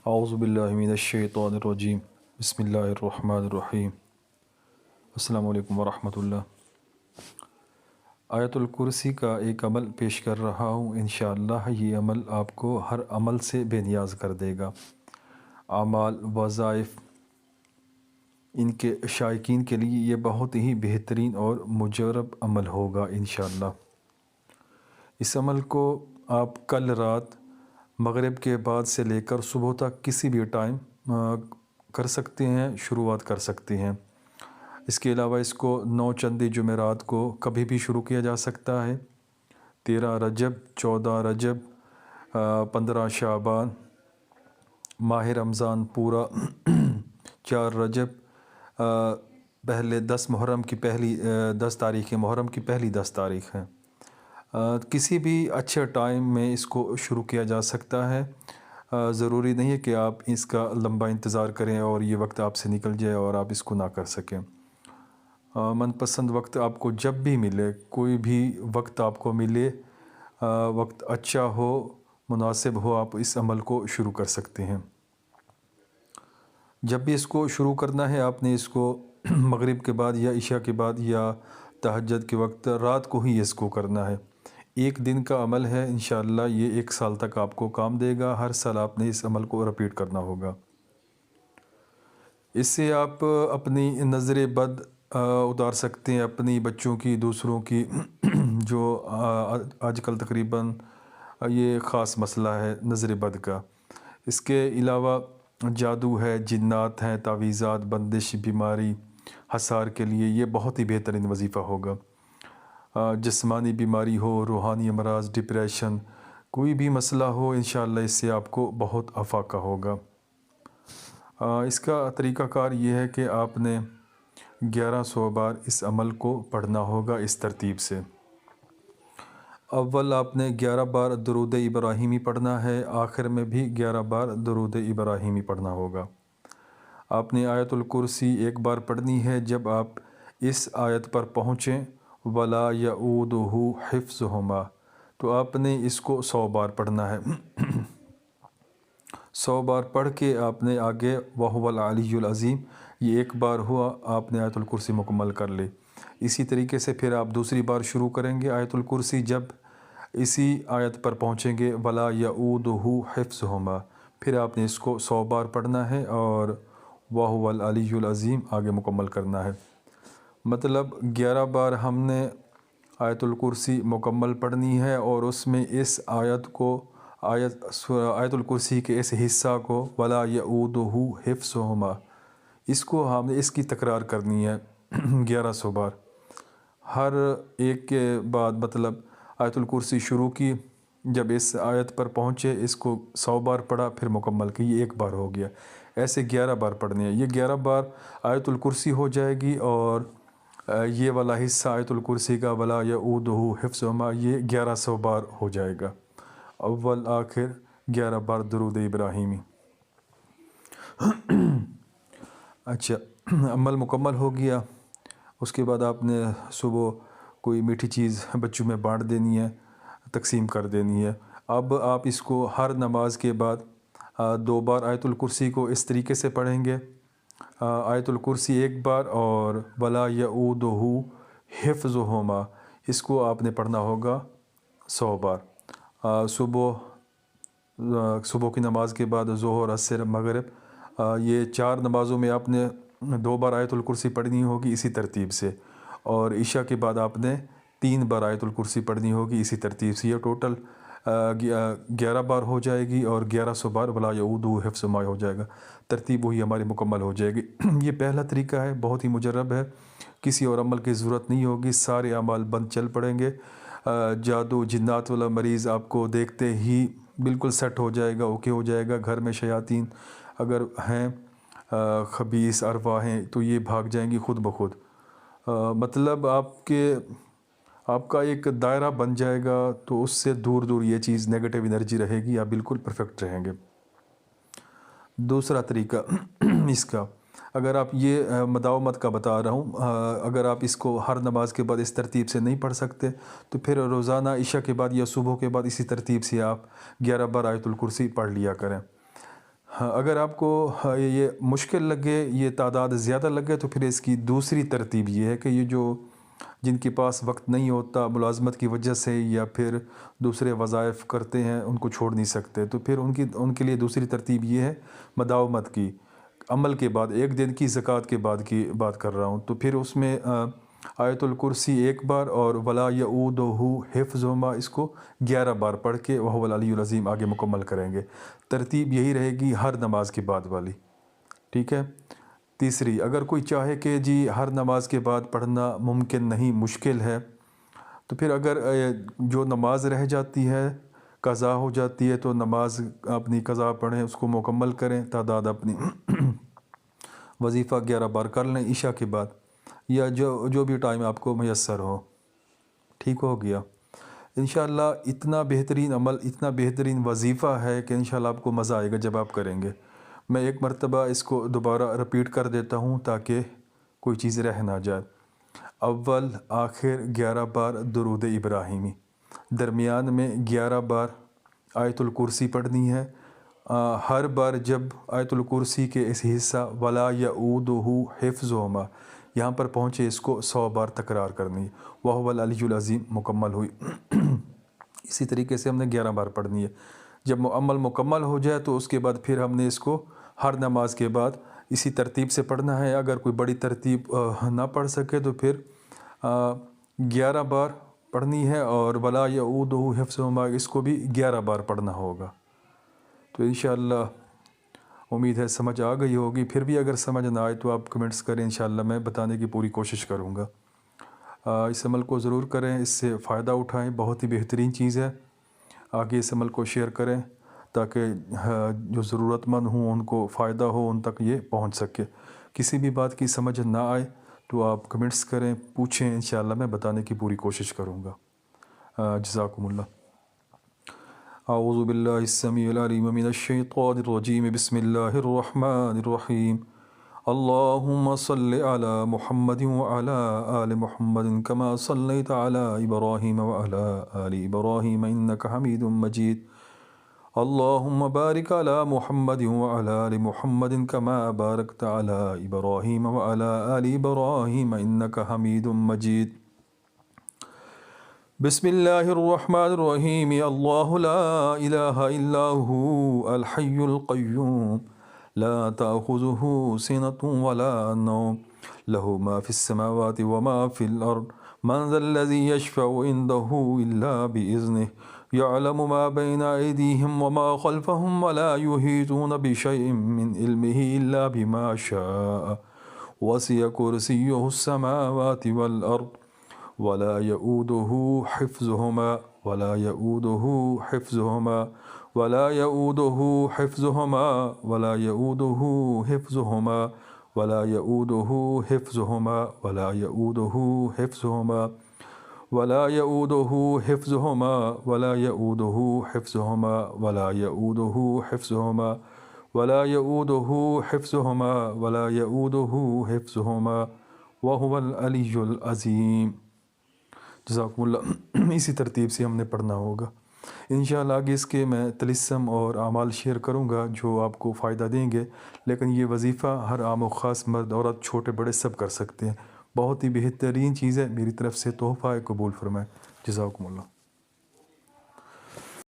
اعوذ باللہ من الشیطان الرجیم بسم اللہ الرحمن الرحیم السلام علیکم ورحمۃ اللہ۔ آیت الکرسی کا ایک عمل پیش کر رہا ہوں، انشاءاللہ یہ عمل آپ کو ہر عمل سے بے نیاز کر دے گا۔ اعمال، وظائف، ان کے شائقین کے لیے یہ بہت ہی بہترین اور مجرب عمل ہوگا انشاءاللہ۔ اس عمل کو آپ کل رات مغرب کے بعد سے لے کر صبح تک کسی بھی ٹائم کر سکتے ہیں، شروعات کر سکتے ہیں۔ اس کے علاوہ اس کو 9 چندی جمعرات کو کبھی بھی شروع کیا جا سکتا ہے۔ 13 رجب، 14 رجب، 15 شعبان، ماہ رمضان پورا، 4 رجب، پہلے 10 محرم کی پہلی 10 تاریخ محرم کی پہلی 10 تاریخ ہیں۔ کسی بھی اچھے ٹائم میں اس کو شروع کیا جا سکتا ہے۔ ضروری نہیں ہے کہ آپ اس کا لمبا انتظار کریں اور یہ وقت آپ سے نکل جائے اور آپ اس کو نہ کر سکیں۔ من پسند وقت آپ کو جب بھی ملے، کوئی بھی وقت آپ کو ملے، وقت اچھا ہو، مناسب ہو، آپ اس عمل کو شروع کر سکتے ہیں۔ جب بھی اس کو شروع کرنا ہے آپ نے اس کو مغرب کے بعد یا عشاء کے بعد یا تہجد کے وقت رات کو ہی اس کو کرنا ہے۔ ایک دن کا عمل ہے، انشاءاللہ یہ 1 سال تک آپ کو کام دے گا۔ ہر سال آپ نے اس عمل کو رپیٹ کرنا ہوگا۔ اس سے آپ اپنی نظر بد اتار سکتے ہیں، اپنی بچوں کی، دوسروں کی، جو آج کل تقریباً یہ خاص مسئلہ ہے نظر بد کا۔ اس کے علاوہ جادو ہے، جنات ہیں، تعویذات، بندش، بیماری، حصار کے لیے یہ بہت ہی بہترین وظیفہ ہوگا۔ جسمانی بیماری ہو، روحانی امراض، ڈپریشن، کوئی بھی مسئلہ ہو، انشاءاللہ اس سے آپ کو بہت افاقہ ہوگا۔ اس کا طریقہ کار یہ ہے کہ آپ نے 1100 بار اس عمل کو پڑھنا ہوگا اس ترتیب سے۔ اول آپ نے 11 بار درود ابراہیمی پڑھنا ہے، آخر میں بھی 11 بار درود ابراہیمی پڑھنا ہوگا۔ آپ نے آیت الکرسی 1 بار پڑھنی ہے جب آپ اس آیت پر پہنچیں وَلَا يَؤُودُهُ حِفْظُهُمَا، تو آپ نے اس کو 100 بار پڑھنا ہے۔ 100 بار پڑھ کے آپ نے آگے وَهُوَ الْعَلِيُّ الْعَظِيمُ یہ 1 بار ہوا، آپ نے آیت الکرسی مکمل کر لی۔ اسی طریقے سے پھر آپ دوسری بار شروع کریں گے آیت الکرسی، جب اسی آیت پر پہنچیں گے وَلَا يَؤُودُهُ حِفْظُهُمَا، پھر آپ نے اس کو 100 بار پڑھنا ہے اور وَهُوَ الْعَلِيُّ الْعَظِيمُ آگے مکمل کرنا ہے۔ مطلب 11 بار ہم نے آیت الکرسی مکمل پڑھنی ہے اور اس میں اس آیت کو آیت الکرسی کے اس حصہ کو وَلَا يَؤُودُهُ حِفْظُهُمَا اس کو ہم نے اس کی تکرار کرنی ہے 1100 بار۔ ہر ایک کے بعد مطلب آیت الکرسی شروع کی، جب اس آیت پر پہنچے اس کو 100 بار پڑھا، پھر مکمل کی، یہ 1 بار ہو گیا۔ ایسے 11 بار پڑھنے ہیں۔ یہ 11 بار آیت الکرسی ہو جائے گی اور یہ والا حصہ آیت الکرسی کا وَلَا يَؤُودُهُ حِفْظُهُمَا یہ 1100 بار ہو جائے گا۔ اول آخر 11 بار درود ابراہیمی۔ اچھا، عمل مکمل ہو گیا۔ اس کے بعد آپ نے صبح کوئی میٹھی چیز بچوں میں بانٹ دینی ہے، تقسیم کر دینی ہے۔ اب آپ اس کو ہر نماز کے بعد 2 بار آیت الکرسی کو اس طریقے سے پڑھیں گے۔ آیت الکرسی 1 بار اور وَلَا يَؤُودُهُ حِفْظُهُمَا اس کو آپ نے پڑھنا ہوگا 100 بار۔ صبح کی نماز کے بعد ظہر، عصر، مغرب، یہ 4 نمازوں میں آپ نے 2 بار آیت الکرسی پڑھنی ہوگی اسی ترتیب سے، اور عشاء کے بعد آپ نے 3 بار آیت الکرسی پڑھنی ہوگی اسی ترتیب سے۔ یہ ٹوٹل 11 بار ہو جائے گی اور 1100 بار وَلَا يَؤُودُهُ حِفْظُهُمَا ہو جائے گا۔ ترتیب وہی ہماری مکمل ہو جائے گی۔ یہ پہلا طریقہ ہے، بہت ہی مجرب ہے، کسی اور عمل کی ضرورت نہیں ہوگی، سارے اعمال بند چل پڑیں گے۔ جادو جنات والا مریض آپ کو دیکھتے ہی بالکل سیٹ ہو جائے گا، اوکے ہو جائے گا۔ گھر میں شیاطین اگر ہیں، خبیث ارواحیں، تو یہ بھاگ جائیں گی خود بخود۔ مطلب آپ کا ایک دائرہ بن جائے گا، تو اس سے دور دور یہ چیز نیگیٹو انرجی رہے گی، آپ بالکل پرفیکٹ رہیں گے۔ دوسرا طریقہ اس کا، اگر آپ یہ مداومت کا بتا رہا ہوں، اگر آپ اس کو ہر نماز کے بعد اس ترتیب سے نہیں پڑھ سکتے تو پھر روزانہ عشاء کے بعد یا صبح کے بعد اسی ترتیب سے آپ 11 بار آیت الکرسی پڑھ لیا کریں۔ ہاں، اگر آپ کو یہ مشکل لگے، یہ تعداد زیادہ لگے، تو پھر اس کی دوسری ترتیب یہ ہے کہ یہ جو جن کے پاس وقت نہیں ہوتا ملازمت کی وجہ سے یا پھر دوسرے وظائف کرتے ہیں، ان کو چھوڑ نہیں سکتے، تو پھر ان کے لیے دوسری ترتیب یہ ہے مداومت کی، عمل کے بعد 1 دن کی زکوٰۃ کے بعد کی بات کر رہا ہوں، تو پھر اس میں آیت الکرسی 1 بار اور ولا یعودہ حفظہما اس کو 11 بار پڑھ کے وہو العلی العظیم آگے مکمل کریں گے۔ ترتیب یہی رہے گی ہر نماز کے بعد والی، ٹھیک ہے۔ تیسری، اگر کوئی چاہے کہ جی ہر نماز کے بعد پڑھنا ممکن نہیں، مشکل ہے، تو پھر اگر جو نماز رہ جاتی ہے قضا ہو جاتی ہے تو نماز اپنی قضا پڑھیں، اس کو مکمل کریں، تعداد اپنی وظیفہ 11 بار کر لیں عشاء کے بعد، یا جو بھی ٹائم آپ کو میسر ہو، ٹھیک ہو گیا۔ انشاءاللہ اتنا بہترین عمل، اتنا بہترین وظیفہ ہے کہ انشاءاللہ آپ کو مزہ آئے گا جب آپ کریں گے۔ میں ایک مرتبہ اس کو دوبارہ رپیٹ کر دیتا ہوں تاکہ کوئی چیز رہ نہ جائے۔ اول آخر 11 بار درود ابراہیمی، درمیان میں 11 بار آیت الکرسی پڑھنی ہے۔ ہر بار جب آیت الکرسی کے اس حصہ ولا یعودہ حفظہما یہاں پر پہنچے، اس کو 100 بار تکرار کرنی ہے، وہو العلی العظیم مکمل ہوئی۔ اسی طریقے سے ہم نے 11 بار پڑھنی ہے۔ جب عمل مکمل ہو جائے تو اس کے بعد پھر ہم نے اس کو ہر نماز کے بعد اسی ترتیب سے پڑھنا ہے۔ اگر کوئی بڑی ترتیب نہ پڑھ سکے تو پھر 11 بار پڑھنی ہے، اور ولا یعودہ حفظہما اس کو بھی 11 بار پڑھنا ہوگا۔ تو انشاءاللہ امید ہے سمجھ آ گئی ہوگی، پھر بھی اگر سمجھ نہ آئے تو آپ کمنٹس کریں، انشاءاللہ میں بتانے کی پوری کوشش کروں گا۔ اس عمل کو ضرور کریں، اس سے فائدہ اٹھائیں، بہت ہی بہترین چیز ہے۔ آگے اس عمل کو شیئر کریں تاکہ جو ضرورت مند ہوں ان کو فائدہ ہو، ان تک یہ پہنچ سکے۔ کسی بھی بات کی سمجھ نہ آئے تو آپ کمنٹس کریں، پوچھیں، انشاءاللہ میں بتانے کی پوری کوشش کروں گا۔ جزاکم اللہ۔ اعوذ باللہ السمیع العلیم من الشیطان الرجیم، بسم اللہ الرحمن الرحیم۔ اللہم صل علی محمد وعلی آل محمد کما صلیت علی ابراہیم وعلی آل ابراہیم انک حمید مجید۔ اللہم بارک علی محمد وعلی آل محمد کما بارکت علی ابراہیم وعلی آل ابراہیم انک حمید مجید۔ بسم اللہ الرحمن الرحیم۔ اللہ لا الہ الا هو الحی القیوم لا تأخذہ سنۃ ولا نوم لہ ما فی السماوات وما فی الارض من ذا الذی یشفع عنده الا بإذنہ یعلم ما بین ایدیہم وما خلفہم ولا یحیطون بشیء من علمہ الا بما شاء وسع کرسیہ السماوات والارض ولا يؤوده حفظهما ولا يؤوده حفظهما ولا يؤوده حفظهما ولا يؤوده حفظهما ولا يؤوده حفظهما ولا يؤوده حفظهما ولا يؤوده حفظهما ولا يؤوده حفظهما ولا يؤوده حفظهما ولا يؤوده حفظهما ولا يؤوده حفظهما وهو العلی العظیم۔ جزاکم اللہ۔ اسی ترتیب سے ہم نے پڑھنا ہوگا انشاءاللہ۔ آگے اس کے میں طلسم اور اعمال شیئر کروں گا جو آپ کو فائدہ دیں گے، لیکن یہ وظیفہ ہر عام و خاص، مرد عورت، چھوٹے بڑے سب کر سکتے ہیں۔ بہت ہی بہترین چیز ہے، میری طرف سے تحفہ ہے، قبول فرمائیں۔ جزاکم اللہ۔